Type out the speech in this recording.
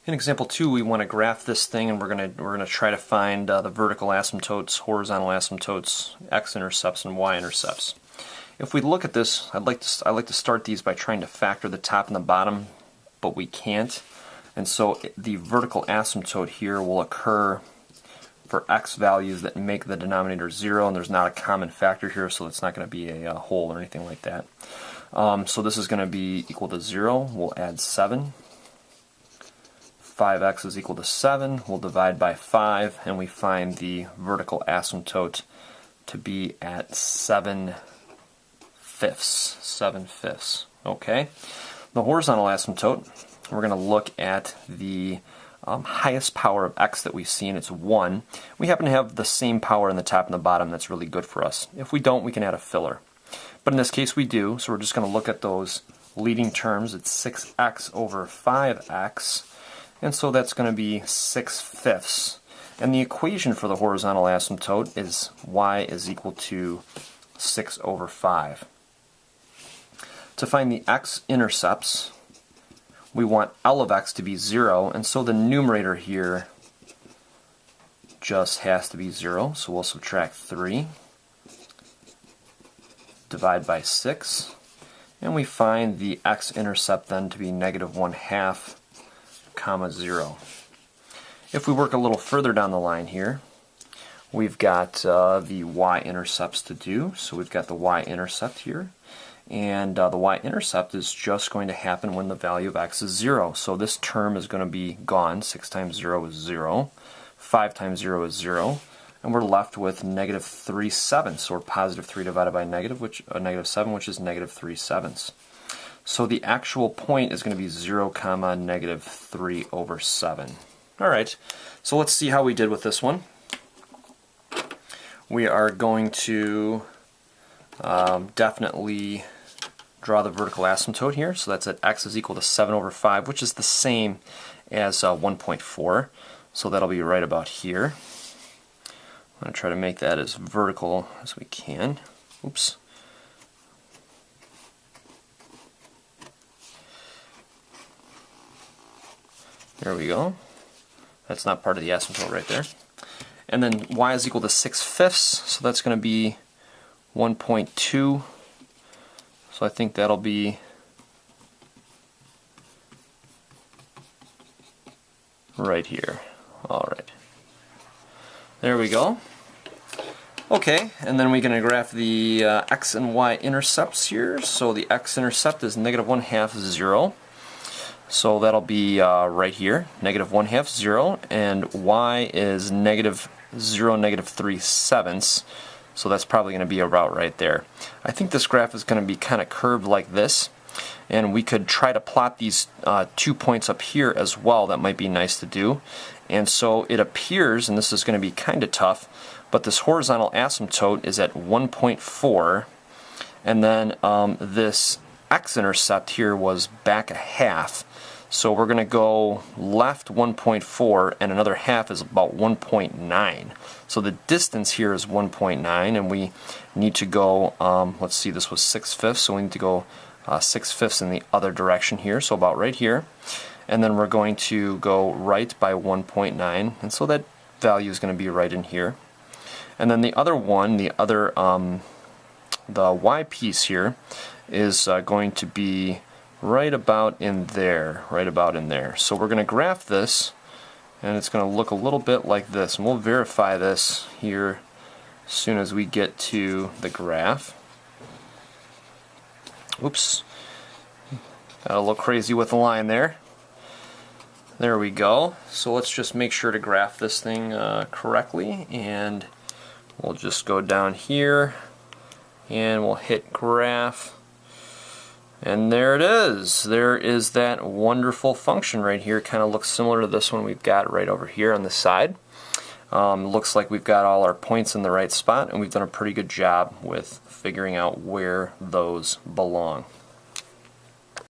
In example 2, we want to graph this thing, and we're gonna try to find the vertical asymptotes, horizontal asymptotes, x-intercepts, and y-intercepts. If we look at this, I like to start these by trying to factor the top and the bottom, but we can't. And so the vertical asymptote here will occur for x values that make the denominator 0, and there's not a common factor here, so it's not going to be a whole or anything like that. So this is going to be equal to 0. We'll add 7. 5x is equal to 7. We'll divide by 5, and we find the vertical asymptote to be at 7 fifths. 7 fifths. Okay. The horizontal asymptote, we're going to look at the highest power of x that we've seen. It's 1. We happen to have the same power in the top and the bottom. That's really good for us. If we don't, we can add a filler. But in this case we do, so we're just going to look at those leading terms. It's 6x over 5x, and so that's going to be 6 fifths. And the equation for the horizontal asymptote is y is equal to 6 over 5. To find the x-intercepts, we want L of x to be 0, and so the numerator here just has to be 0, so we'll subtract 3, divide by 6, and we find the x-intercept then to be -1/2, comma 0. If we work a little further down the line here, we've got the y-intercepts to do, so we've got the y-intercept here. And the y-intercept is just going to happen when the value of x is 0. So this term is going to be gone. 6 times 0 is 0. 5 times 0 is 0. And we're left with -3/7. So we're positive 3 divided by -7, which is -3/7. So the actual point is going to be 0, comma -3 over 7. Alright, so let's see how we did with this one. We are going to definitely draw the vertical asymptote here. So that's at x is equal to 7 over 5, which is the same as 1.4. So that'll be right about here. I'm going to try to make that as vertical as we can. Oops. There we go. That's not part of the asymptote right there. And then y is equal to 6 fifths, so that's going to be 1.2. So I think that'll be right here. Alright. There we go. Okay, and then we're going to graph the x and y intercepts here. So the x-intercept is -1/2, 0. So that'll be right here, -1/2, 0, and y is -0, -3/7. So that's probably going to be about right there. I think this graph is going to be kind of curved like this, and we could try to plot these 2 points up here as well. That might be nice to do. And so it appears, and this is going to be kind of tough, but this horizontal asymptote is at 1.4, and then this x-intercept here was back a half. So we're going to go left 1.4, and another half is about 1.9. So the distance here is 1.9, and we need to go, let's see, this was 6 fifths, so we need to go 6 fifths in the other direction here, so about right here. And then we're going to go right by 1.9, and so that value is going to be right in here. And then the other one, the y piece here, is going to be right about in there, So we're going to graph this, and it's going to look a little bit like this, and we'll verify this here as soon as we get to the graph. Oops, got a little crazy with the line there. There we go. So let's just make sure to graph this thing correctly, and we'll just go down here and we'll hit graph. And there it is. There is that wonderful function right here. Kind of looks similar to this one we've got right over here on the side. Looks like we've got all our points in the right spot, and we've done a pretty good job with figuring out where those belong.